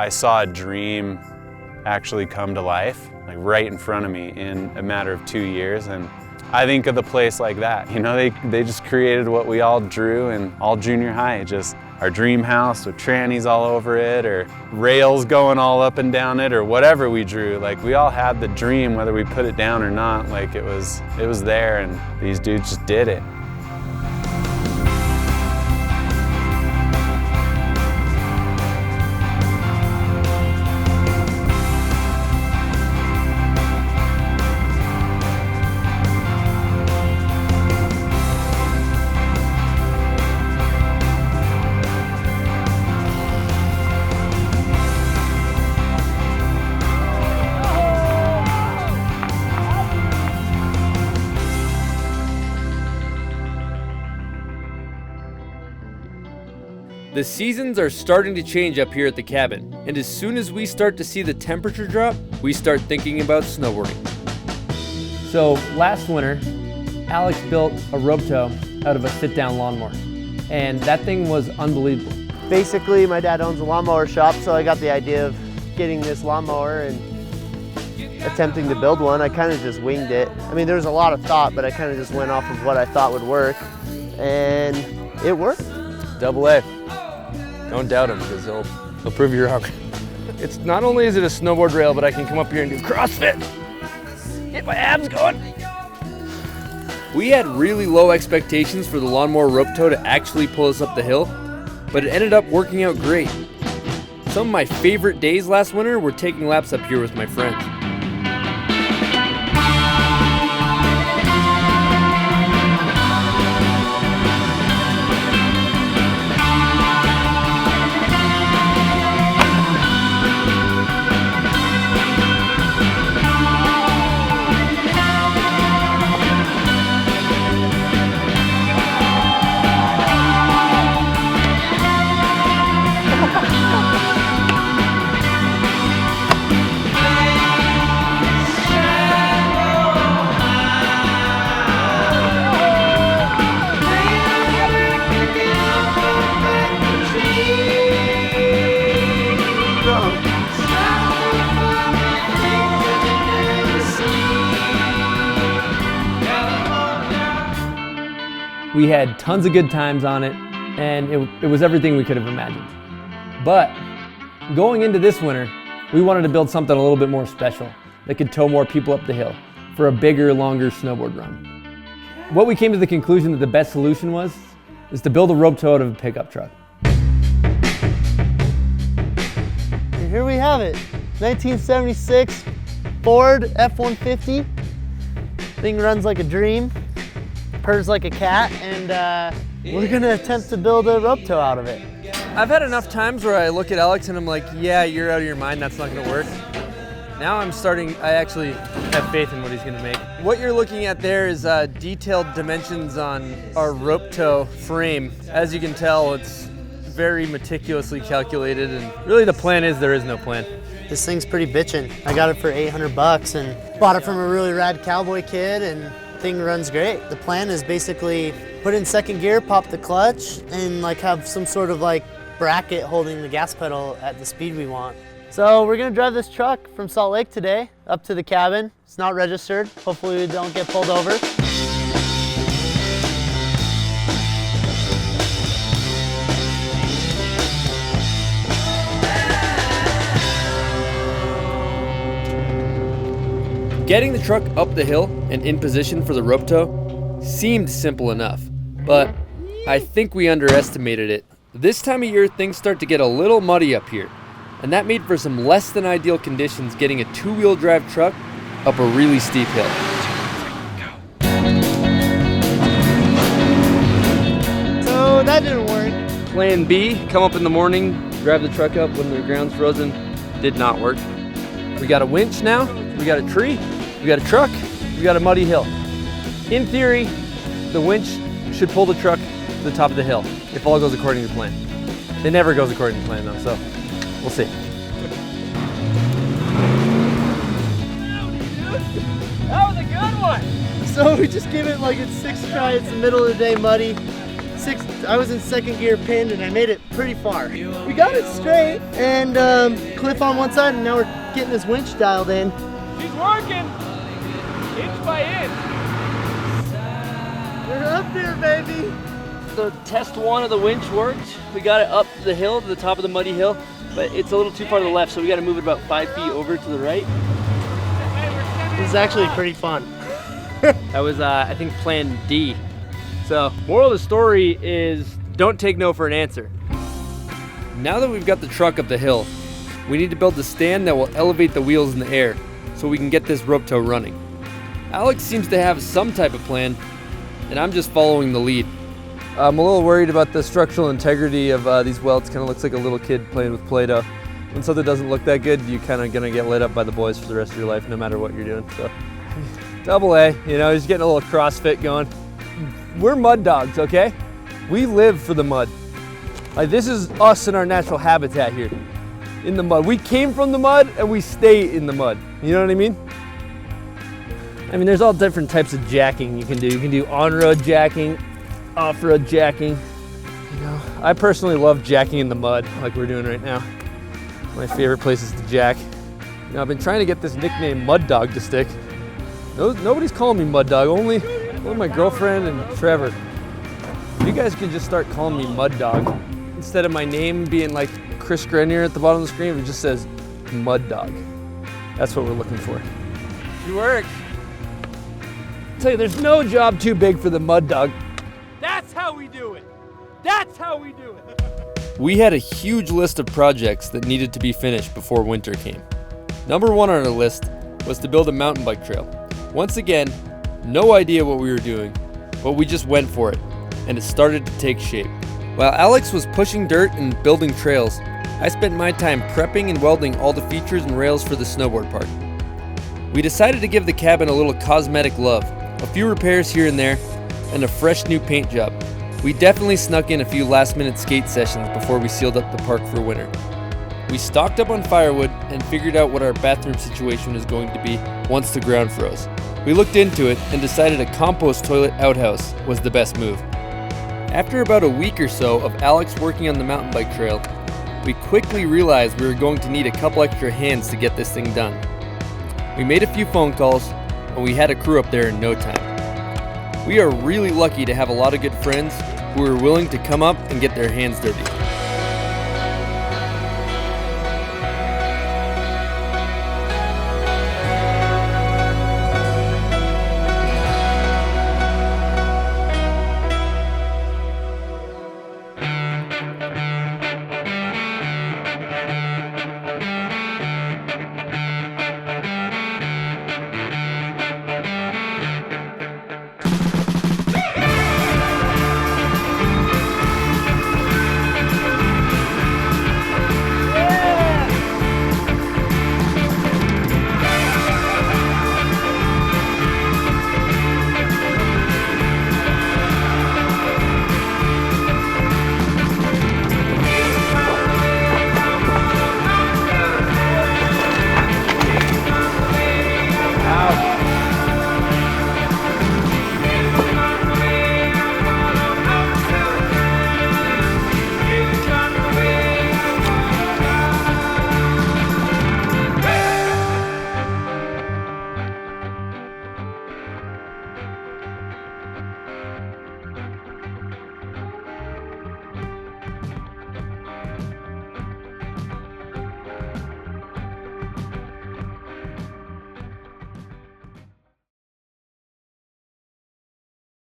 I saw a dream actually come to life, like right in front of me in a matter of 2 years. And I think of the place like that. You know, they just created what we all drew in all junior high, just our dream house with trannies all over it, or rails going all up and down it, or whatever we drew. Like, we all had the dream, whether we put it down or not. Like, it was there, and these dudes just did it. The seasons are starting to change up here at the cabin, and as soon as we start to see the temperature drop, we start thinking about snowboarding. So last winter, Alex built a rope tow out of a sit-down lawnmower, and that thing was unbelievable. Basically, my dad owns a lawnmower shop, so I got the idea of getting this lawnmower and attempting to build one. I kind of just winged it. I mean, there was a lot of thought, but I kind of just went off of what I thought would work, and it worked. Double A. Don't doubt him, because he'll prove you wrong. It's not only is it a snowboard rail, but I can come up here and do CrossFit. Get my abs going. We had really low expectations for the lawnmower rope tow to actually pull us up the hill, but it ended up working out great. Some of my favorite days last winter were taking laps up here with my friends. We had tons of good times on it, and it was everything we could have imagined. But going into this winter, we wanted to build something a little bit more special that could tow more people up the hill for a bigger, longer snowboard run. What we came to the conclusion that the best solution is to build a rope tow out of a pickup truck. And here we have it, 1976 Ford F-150. Thing runs like a dream, purrs like a cat, and we're gonna attempt to build a rope tow out of it. I've had enough times where I look at Alex and I'm like, yeah, you're out of your mind, that's not gonna work. Now I actually have faith in what he's gonna make. What you're looking at there is detailed dimensions on our rope tow frame. As you can tell, it's very meticulously calculated, and really the plan is there is no plan. This thing's pretty bitchin'. I got it for $800 and bought it from a really rad cowboy kid, and thing runs great. The plan is basically put in second gear, pop the clutch, and like have some sort of like bracket holding the gas pedal at the speed we want. So we're gonna drive this truck from Salt Lake today up to the cabin. It's not registered. Hopefully we don't get pulled over. Getting the truck up the hill and in position for the rope tow seemed simple enough, but I think we underestimated it. This time of year, things start to get a little muddy up here, and that made for some less than ideal conditions getting a two-wheel drive truck up a really steep hill. So that didn't work. Plan B, come up in the morning, drive the truck up when the ground's frozen, did not work. We got a winch now, we got a tree, we got a truck, we got a muddy hill. In theory, the winch should pull the truck to the top of the hill if all goes according to plan. It never goes according to plan though, so we'll see. That was a good one! So we just give it like its sixth try. It's the middle of the day, muddy. I was in second gear pinned and I made it pretty far. We got it straight and cliff on one side, and now we're getting this winch dialed in. She's working, inch by inch. We're up there, baby. So test one of the winch worked. We got it up the hill, to the top of the muddy hill, but it's a little too far to the left, so we got to move it about 5 feet over to the right. This is actually pretty fun. That was, I think, plan D. So, moral of the story is don't take no for an answer. Now that we've got the truck up the hill, we need to build a stand that will elevate the wheels in the air so we can get this rope tow running. Alex seems to have some type of plan, and I'm just following the lead. I'm a little worried about the structural integrity of these welds. Kind of looks like a little kid playing with Play-Doh. When something doesn't look that good, you're kind of gonna get lit up by the boys for the rest of your life, no matter what you're doing. So, double A, you know, he's getting a little CrossFit going. We're mud dogs, okay? We live for the mud. Like, this is us in our natural habitat here, in the mud. We came from the mud and we stay in the mud. You know what I mean? I mean, there's all different types of jacking you can do. You can do on-road jacking, off-road jacking. You know, I personally love jacking in the mud like we're doing right now. My favorite places to jack. You know, I've been trying to get this nickname Mud Dog to stick. Nobody's calling me Mud Dog, only my girlfriend and Trevor. You guys can just start calling me Mud Dog. Instead of my name being like Chris Grenier at the bottom of the screen, it just says Mud Dog. That's what we're looking for. Good work. I'll tell you, there's no job too big for the Mud Dog. That's how we do it. That's how we do it. We had a huge list of projects that needed to be finished before winter came. Number one on our list was to build a mountain bike trail. Once again, no idea what we were doing, but we just went for it, and it started to take shape. While Alex was pushing dirt and building trails, I spent my time prepping and welding all the features and rails for the snowboard park. We decided to give the cabin a little cosmetic love, a few repairs here and there, and a fresh new paint job. We definitely snuck in a few last-minute skate sessions before we sealed up the park for winter. We stocked up on firewood and figured out what our bathroom situation was going to be once the ground froze. We looked into it and decided a compost toilet outhouse was the best move. After about a week or so of Alex working on the mountain bike trail, we quickly realized we were going to need a couple extra hands to get this thing done. We made a few phone calls, and we had a crew up there in no time. We are really lucky to have a lot of good friends who are willing to come up and get their hands dirty.